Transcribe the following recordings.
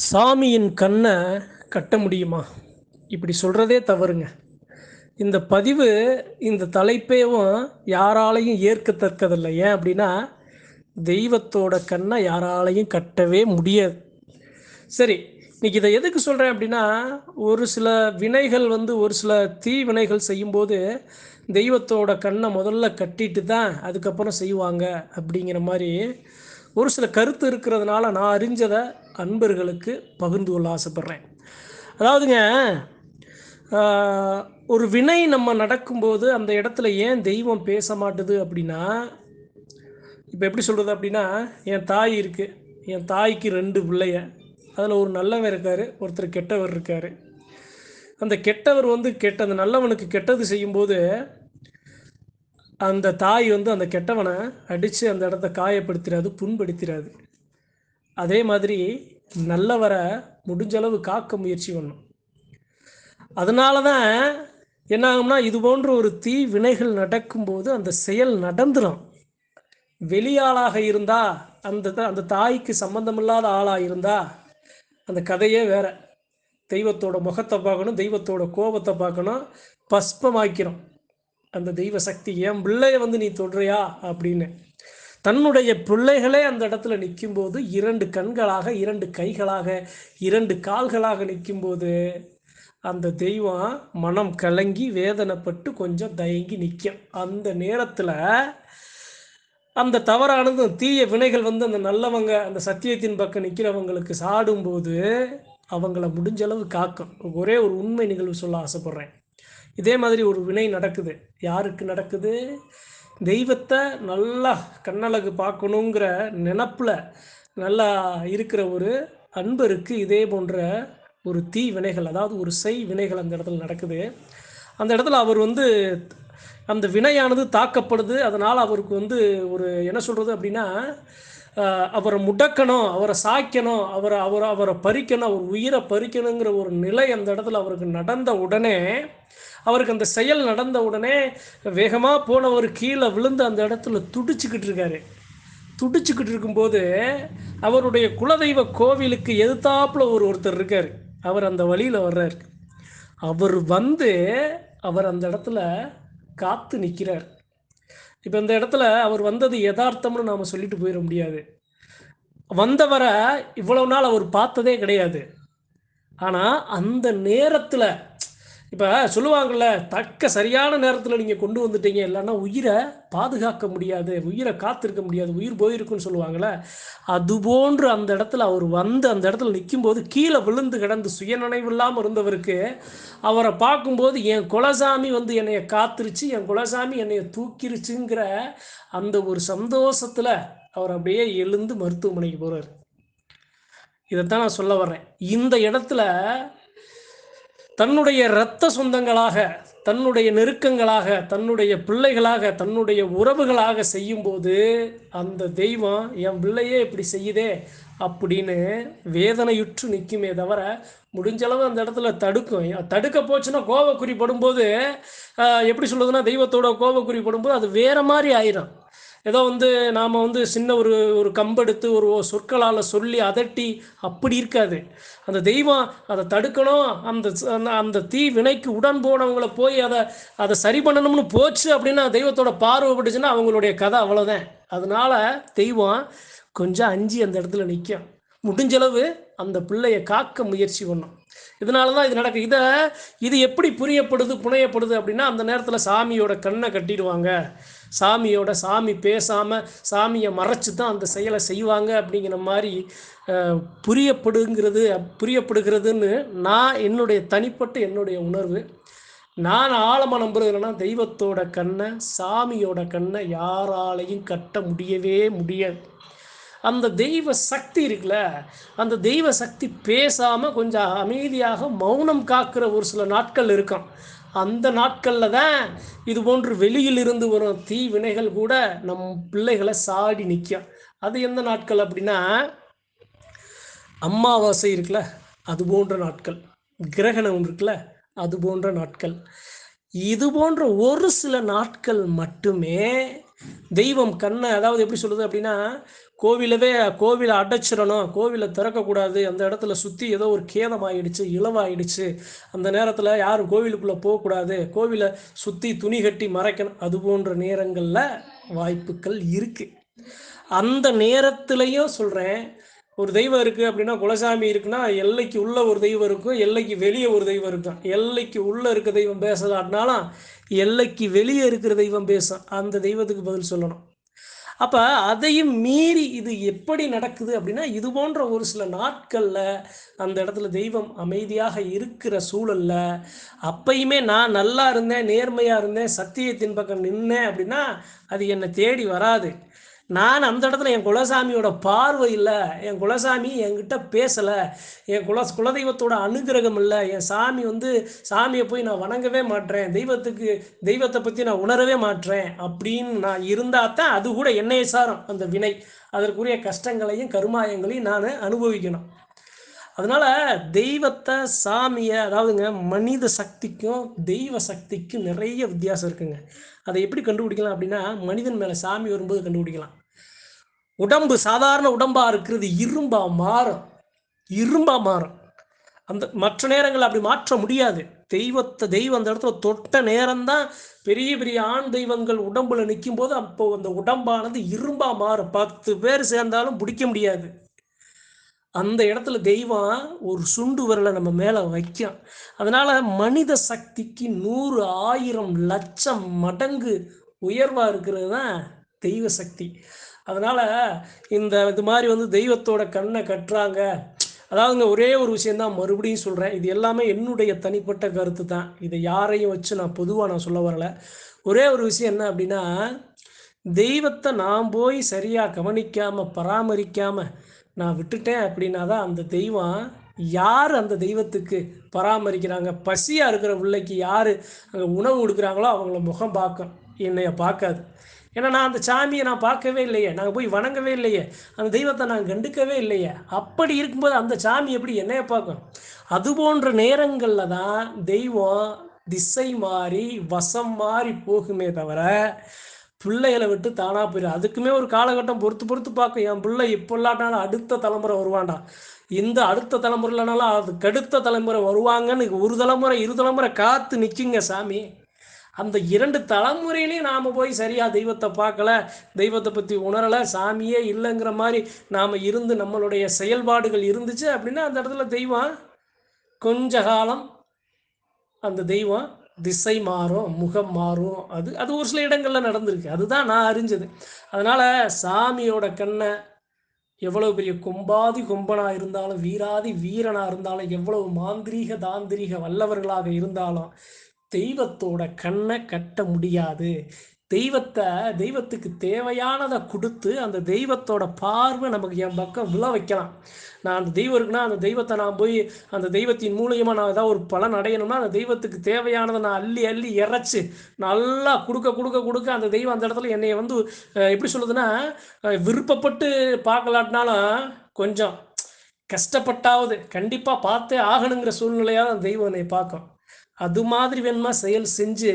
சாமியின் கண்ணை கட்ட முடியுமா? இப்படி சொல்கிறதே தவறுங்க. இந்த பதிவு, இந்த தலைப்பேவும் யாராலையும் ஏற்கத்தக்கதில்லை. ஏன் அப்படின்னா, தெய்வத்தோட கண்ணை யாராலையும் கட்டவே முடியாது. சரி, இன்னைக்கு இதை எதுக்கு சொல்கிறேன் அப்படின்னா, ஒரு சில வினைகள் ஒரு சில தீவினைகள் செய்யும்போது தெய்வத்தோட கண்ணை முதல்ல கட்டிட்டு தான் அதுக்கப்புறம் செய்வாங்க அப்படிங்கிற மாதிரி ஒரு சில கருத்து இருக்கிறதுனால நான் அறிஞ்சதை அன்பர்களுக்கு பகிர்ந்து கொள்ள ஆசைப்பட்றேன். அதாவதுங்க, ஒரு வினை நம்ம நடக்கும்போது அந்த இடத்துல ஏன் தெய்வம் பேச மாட்டுது அப்படின்னா, இப்போ எப்படி சொல்கிறது அப்படின்னா, என் தாய் இருக்குது. என் தாய்க்கு 2 பிள்ளைய. அதில் ஒரு நல்லவன் இருக்கார், ஒருத்தர் கெட்டவர் இருக்கார். அந்த கெட்டவர் அந்த நல்லவனுக்கு கெட்டது செய்யும்போது அந்த தாய் அந்த கெட்டவனை அடித்து அந்த இடத்த காயப்படுத்திடாது, புண்படுத்திடாது. அதே மாதிரி நல்லவரை முடிஞ்சளவு காக்க முயற்சி பண்ணும். அதனால தான் என்ன ஆகும்னா, இது போன்ற ஒரு தீ வினைகள் நடக்கும்போது அந்த செயல் நடந்துடும். வெளியாளாக இருந்தால், அந்த தாய்க்கு சம்பந்தமில்லாத ஆளாக இருந்தால் அந்த கதையே வேற. தெய்வத்தோட முகத்தை பார்க்கணும், தெய்வத்தோட கோபத்தை பார்க்கணும், பஸ்பமாக்கிறோம் அந்த தெய்வ சக்தி. என் பிள்ளைய நீ தொடுறியா அப்படின்னு தன்னுடைய பிள்ளைகளே அந்த இடத்துல நிற்கும்போது, 2 கண்களாக, 2 கைகளாக, 2 கால்களாக நிற்கும்போது அந்த தெய்வம் மனம் கலங்கி வேதனைப்பட்டு கொஞ்சம் தயங்கி நிற்கும். அந்த நேரத்தில் அந்த தவறானது தீய வினைகள் அந்த நல்லவங்க, அந்த சத்தியத்தின் பக்கம் நிற்கிறவங்களுக்கு சாடும்போது அவங்கள முடிஞ்சளவு காக்கும். ஒரே ஒரு உண்மை நிகழ்வு சொல்ல ஆசைப்பட்றேன். இதே மாதிரி ஒரு வினை நடக்குது. யாருக்கு நடக்குது? தெய்வத்தை நல்லா கண்ணழகு பார்க்கணுங்கிற நினப்பில் நல்லா இருக்கிற ஒரு அன்பருக்கு இதே போன்ற ஒரு தீ வினைகள், அதாவது ஒரு செய் வினைகள் அந்த இடத்துல நடக்குது. அந்த இடத்துல அவர் அந்த வினையானது தாக்கப்படுது. அதனால் அவருக்கு ஒரு என்ன சொல்கிறது அப்படின்னா, அவரை முடக்கணும், அவரை சாய்க்கணும், அவரை பறிக்கணும், அவர் உயிரை பறிக்கணுங்கிற ஒரு நிலை அந்த இடத்துல அவருக்கு நடந்த உடனே, அவருக்கு அந்த செயல் நடந்த உடனே வேகமாக போனவர் கீழே விழுந்து அந்த இடத்துல துடிச்சுக்கிட்டு இருக்காரு. துடிச்சுக்கிட்டு இருக்கும்போது அவருடைய குலதெய்வ கோவிலுக்கு எதிர்த்தாப்புல ஒருத்தர் இருக்கார். அவர் அந்த வழியில் வர்றார். அவர் அவர் அந்த இடத்துல காத்து நிற்கிறார். இப்போ இந்த இடத்துல அவர் வந்தது யதார்த்தம்னு நாம் சொல்லிட்டு போயிட முடியாது. வந்தவரை இவ்வளவு நாள் அவர் பார்த்ததே கிடையாது. ஆனால் அந்த நேரத்தில் இப்போ சொல்லுவாங்கள்ல, தக்க சரியான நேரத்தில் நீங்கள் கொண்டு வந்துட்டீங்க, இல்லைன்னா உயிரை பாதுகாக்க முடியாது, உயிரை காத்திருக்க முடியாது, உயிர் போயிருக்குன்னு சொல்லுவாங்கள்ல. அதுபோன்று அந்த இடத்துல அவர் அந்த இடத்துல நிற்கும்போது கீழே விழுந்து கிடந்து சுயநினைவு இல்லாமல் இருந்தவருக்கு அவரை பார்க்கும்போது என் குலசாமி என்னைய காத்துருச்சு, என் குலசாமி என்னைய தூக்கிருச்சுங்கிற அந்த ஒரு சந்தோஷத்தில் அவர் அப்படியே எழுந்து மருத்துவமனைக்கு போகிறார். இதைத்தான் நான் சொல்ல வர்றேன். இந்த இடத்துல தன்னுடைய இரத்த சொந்தங்களாக, தன்னுடைய நெருக்கங்களாக, தன்னுடைய பிள்ளைகளாக, தன்னுடைய உறவுகளாக செய்யும்போது அந்த தெய்வம் என் பிள்ளையே இப்படி செய்யுதே அப்படின்னு வேதனையுற்று நிற்குமே தவிர முடிஞ்சளவு அந்த இடத்துல தடுக்கும். தடுக்க போச்சுன்னா கோபக்குறி படும்போது எப்படி சொல்லுதுன்னா, தெய்வத்தோட கோபக்குறி படும்போது அது வேற மாதிரி ஆயிடும். ஏதோ நாம் சின்ன ஒரு கம்பெடுத்து ஒரு சொற்களால் சொல்லி அதட்டி அப்படி இருக்காது. அந்த தெய்வம் அதை தடுக்கணும், அந்த அந்த தீ வினைக்கு உடன் போனவங்களை போய் அதை சரி பண்ணணும்னு போச்சு அப்படின்னா தெய்வத்தோட பார்வைப்பட்டுச்சுன்னா அவங்களுடைய கதை அவ்வளோதான். அதனால தெய்வம் கொஞ்சம் அஞ்சு அந்த இடத்துல நிற்கும். முடிஞ்சளவு அந்த பிள்ளையை காக்க முயற்சி பண்ணும். இதனால தான் இது நடக்குது. இது எப்படி புனையப்படுது அப்படின்னா, அந்த நேரத்தில் சாமியோட கண்ணை கட்டிடுவாங்க. சாமி பேசாமல் சாமியை மறைச்சி தான் அந்த செயலை செய்வாங்க அப்படிங்கிற மாதிரி புரியப்படுகிறதுன்னு நான் என்னுடைய தனிப்பட்ட என்னுடைய உணர்வு. நான் ஆழமாக நம்புறது என்னன்னா, தெய்வத்தோட கண்ணை, சாமியோட கண்ணை யாராலையும் கட்ட முடியவே முடியாது. அந்த தெய்வ சக்தி இருக்குல்ல, அந்த தெய்வ சக்தி பேசாமல் கொஞ்சம் அமைதியாக மௌனம் காக்கிற ஒரு சில நாட்கள் இருக்கும். அந்த நாட்களில் தான் இது போன்று வெளியிலிருந்து வரும் தீ வினைகள் கூட நம் பிள்ளைகளை சாடி நிற்கும். அது எந்த நாட்கள் அப்படின்னா, அமாவாசை இருக்குல்ல, அது போன்ற நாட்கள், கிரகணம் இருக்குல்ல, அது போன்ற நாட்கள். இது போன்ற ஒரு சில நாட்கள் மட்டுமே தெய்வம் கண்ணை, அதாவது எப்படி சொல்லுது அப்படின்னா, கோவிலை அடைச்சிடணும், கோவிலை திறக்கக்கூடாது, அந்த இடத்துல சுற்றி ஏதோ ஒரு கேதமாயிடுச்சு, இழவாயிடுச்சு, அந்த நேரத்தில் யாரும் கோவிலுக்குள்ளே போகக்கூடாது, கோவிலை சுற்றி துணி கட்டி மறைக்கணும், அது போன்ற நேரங்களில் வாய்ப்புகள் இருக்குது. அந்த நேரத்துலையும் சொல்கிறேன், ஒரு தெய்வம் இருக்குது அப்படின்னா, குலசாமி இருக்குன்னா எல்லைக்கு உள்ள ஒரு தெய்வம் இருக்கும், எல்லைக்கு வெளியே ஒரு தெய்வம் இருக்கும். எல்லைக்கு உள்ளே இருக்க தெய்வம் பேசலாட்டினாலும் எல்லைக்கு வெளியே இருக்கிற தெய்வம் பேசும். அந்த தெய்வத்துக்கு பதில் சொல்லணும். அப்போ அதையும் மீறி இது எப்படி நடக்குது அப்படின்னா, இது போன்ற ஒரு சில நாட்களில் அந்த இடத்துல தெய்வம் அமைதியாக இருக்கிற சூழலில் அப்பயுமே நான் நல்லா இருந்தேன், நேர்மையாக இருந்தேன், சத்தியத்தின் பக்கம் நின்னேன் அப்படின்னா அது என்னை தேடி வராது. நான் அந்த இடத்துல என் குலசாமியோட பார்வை இல்லை, என் குலசாமி என்கிட்ட பேசலை, என் குலதெய்வத்தோட அனுகிரகம் இல்லை, என் சாமி சாமியை போய் நான் வணங்கவே மாட்டேன், தெய்வத்தை பற்றி நான் உணரவே மாட்டேன் அப்படின்னு நான் இருந்தால் தான் அது கூட என்னையை சாரும் அந்த வினை. அதற்குரிய கஷ்டங்களையும் கருமாயங்களையும் நான் அனுபவிக்கணும். அதனால் தெய்வத்தை, சாமியை, அதாவதுங்க மனித சக்திக்கும் தெய்வ சக்திக்கும் நிறைய வித்தியாசம் இருக்குங்க. அதை எப்படி கண்டுபிடிக்கலாம் அப்படின்னா, மனிதன் மேலே சாமி வரும்போது கண்டுபிடிக்கலாம். உடம்பு சாதாரண உடம்பாக இருக்கிறது இரும்பாக மாறும். அந்த மற்ற நேரங்கள் அப்படி மாற்ற முடியாது. தெய்வம் அந்த இடத்துல தொட்ட நேரம்தான் பெரிய பெரிய ஆண் தெய்வங்கள் உடம்புல நிற்கும் போது அப்போ அந்த உடம்பானது இரும்பாக மாறும். 10 பேர் சேர்ந்தாலும் பிடிக்க முடியாது. அந்த இடத்துல தெய்வம் ஒரு சுண்டு விரலை நம்ம மேலே வைக்கும். அதனால் மனித சக்திக்கு 100, 1000, லட்சம் மடங்கு உயர்வாக இருக்கிறது தான் தெய்வ சக்தி. அதனால் இது மாதிரி தெய்வத்தோட கண்ணை கட்டுறாங்க. அதாவதுங்க ஒரே ஒரு விஷயந்தான் மறுபடியும் சொல்கிறேன், இது எல்லாமே என்னுடைய தனிப்பட்ட கருத்து தான், இதை யாரையும் வச்சு நான் பொதுவாக சொல்ல வரலை. ஒரே ஒரு விஷயம் என்ன அப்படின்னா, தெய்வத்தை நான் போய் சரியாக கவனிக்காமல் பராமரிக்காமல் நான் விட்டுட்டேன் அப்படின்னா தான் அந்த தெய்வம், யார் அந்த தெய்வத்துக்கு பராமரிக்கிறாங்க, பசியாக இருக்கிற பிள்ளைக்கு யார் அங்கே உணவு கொடுக்குறாங்களோ அவங்கள முகம் பார்க்கும், என்னைய பார்க்காது. ஏன்னா நான் அந்த சாமியை நான் பார்க்கவே இல்லையே, நாங்கள் போய் வணங்கவே இல்லையே, அந்த தெய்வத்தை நான் கண்டுக்கவே இல்லையே. அப்படி இருக்கும்போது அந்த சாமி எப்படி என்னைய பார்க்கும்? அது போன்ற நேரங்களில் தான் தெய்வம் திசை மாறி வசம் மாறி போகுமே தவிர பிள்ளைகளை விட்டு தானாக போயிடும். அதுக்குமே ஒரு காலகட்டம் பொறுத்து பார்க்கும். என் பிள்ளை இப்போ இல்லாட்டாலும் அடுத்த தலைமுறை வருவான்டா, இந்த அடுத்த தலைமுறைனாலும் அதுக்கு அடுத்த தலைமுறை வருவாங்கன்னு ஒரு தலைமுறை 2 தலைமுறை காத்து நிற்குங்க சாமி. அந்த 2 தலைமுறையிலையும் நாம் போய் சரியாக தெய்வத்தை பார்க்கல, தெய்வத்தை பற்றி உணரலை, சாமியே இல்லைங்கிற மாதிரி நாம் இருந்து நம்மளுடைய செயல்பாடுகள் இருந்துச்சு அப்படின்னா அந்த இடத்துல தெய்வம் கொஞ்ச காலம் அந்த தெய்வம் திசை மாறும், முகம் மாறும். அது ஒரு சில இடங்களில் நடந்திருக்கு. அதுதான் நான் அறிஞ்சது. அதனால் சாமியோட கண்ணை எவ்வளோ பெரிய கொம்பாதி கொம்பனாக இருந்தாலும், வீராதி வீரனாக இருந்தாலும், எவ்வளவு மாந்திரீக தாந்திரீக வல்லவர்களாக இருந்தாலும் தெய்வத்தோட கண்ணை கட்ட முடியாது. தெய்வத்துக்கு தேவையானதை கொடுத்து அந்த தெய்வத்தோட பார்வை நமக்கு என் பக்கம் விழ வைக்கலாம். நான் அந்த தெய்வம் இருக்குன்னா அந்த தெய்வத்தை நான் போய் அந்த தெய்வத்தின் மூலியமாக நான் ஏதாவது ஒரு பலன் அடையணும்னா அந்த தெய்வத்துக்கு தேவையானதை நான் அள்ளி இறைச்சி நல்லா கொடுக்க அந்த தெய்வம் அந்த இடத்துல என்னை எப்படி சொல்லுதுன்னா, விருப்பப்பட்டு பார்க்கலாட்டினாலும் கொஞ்சம் கஷ்டப்பட்டாவது கண்டிப்பாக பார்த்தே ஆகணுங்கிற சூழ்நிலையாக அந்த தெய்வம் என்னை பார்க்கும். அது மாதிரி வேணுமா செயல் செஞ்சு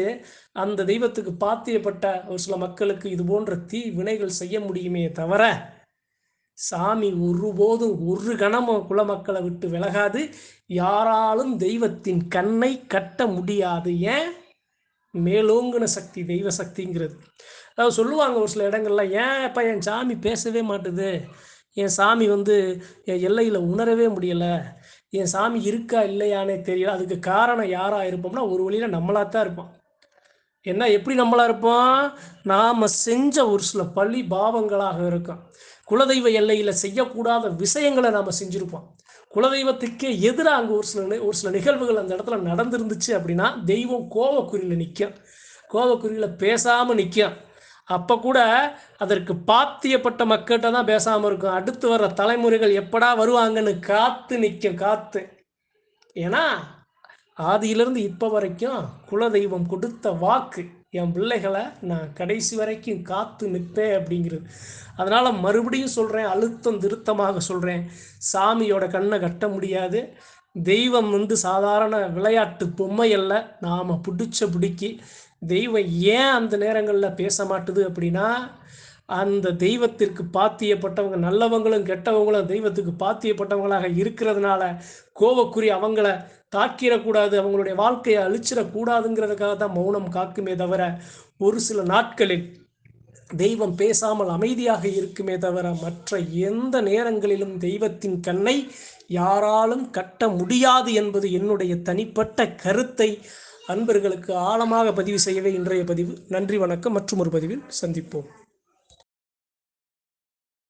அந்த தெய்வத்துக்கு பாத்தியப்பட்ட ஒரு சில மக்களுக்கு இது போன்ற தீ வினைகள் செய்ய முடியுமே தவிர சாமி ஒருபோதும் ஒரு கணமும் குலமக்களை விட்டு விலகாது. யாராலும் தெய்வத்தின் கண்ணை கட்ட முடியாது. ஏன்? மேலோங்கின சக்தி தெய்வ சக்திங்கிறது. அதாவது சொல்லுவாங்க ஒரு சில இடங்கள்ல, ஏன் இப்போ என் சாமி பேசவே மாட்டுது, என் சாமி என் எல்லையில் உணரவே முடியலை, என் சாமி இருக்கா இல்லையானே தெரியல. அதுக்கு காரணம் யாராக இருப்போம்னா ஒரு வழியில் நம்மளாக தான் இருப்போம். என்ன, எப்படி நம்மளாக இருப்போம்? நாம் செஞ்ச ஒரு சில பழி பாவங்களாக இருக்கும். குலதெய்வ எல்லையில் செய்யக்கூடாத விஷயங்களை நாம் செஞ்சுருப்போம். குலதெய்வத்துக்கே எதிராக அங்கே ஒரு சில நிகழ்வுகள் அந்த இடத்துல நடந்துருந்துச்சு அப்படின்னா தெய்வம் கோவக்குறியில் நிற்கும், கோவக்குறியில் பேசாமல் நிற்கும். அப்போ கூட அதற்கு பாத்தியப்பட்ட மக்கள்கிட்ட தான் பேசாமல் இருக்கும். அடுத்து வர்ற தலைமுறைகள் எப்படா வருவாங்கன்னு காத்து நிற்கும். ஏன்னா ஆதியிலிருந்து இப்போ வரைக்கும் குலதெய்வம் கொடுத்த வாக்கு, என் பிள்ளைகளை நான் கடைசி வரைக்கும் காத்து நிற்பேன் அப்படிங்கிறது. அதனால் மறுபடியும் சொல்கிறேன், அழுத்தம் திருத்தமாக சொல்கிறேன், சாமியோட கண்ணை கட்ட முடியாது. தெய்வம் சாதாரண விளையாட்டு பொம்மை அல்ல. நாம் பிடிக்கி தெய்வம் ஏன் அந்த நேரங்களில் பேச மாட்டுது அப்படின்னா, அந்த தெய்வத்திற்கு பாத்தியப்பட்டவங்க, நல்லவங்களும் கெட்டவங்களும் தெய்வத்துக்கு பாத்தியப்பட்டவங்களாக இருக்கிறதுனால கோவக்குறி அவங்கள தாக்கிடக்கூடாது, அவங்களுடைய வாழ்க்கையை அழிச்சிடக்கூடாதுங்கிறதுக்காக தான் மௌனம் காக்குமே தவிர, ஒரு சில நாட்களில் தெய்வம் பேசாமல் அமைதியாக இருக்குமே தவிர, மற்ற எந்த நேரங்களிலும் தெய்வத்தின் கண்ணை யாராலும் கட்ட முடியாது என்பது என்னுடைய தனிப்பட்ட கருத்தை அன்பர்களுக்கு ஆழமாக பதிவு செய்யவே இன்றைய பதிவு. நன்றி, வணக்கம். மற்றும் ஒரு பதிவில் சந்திப்போம்.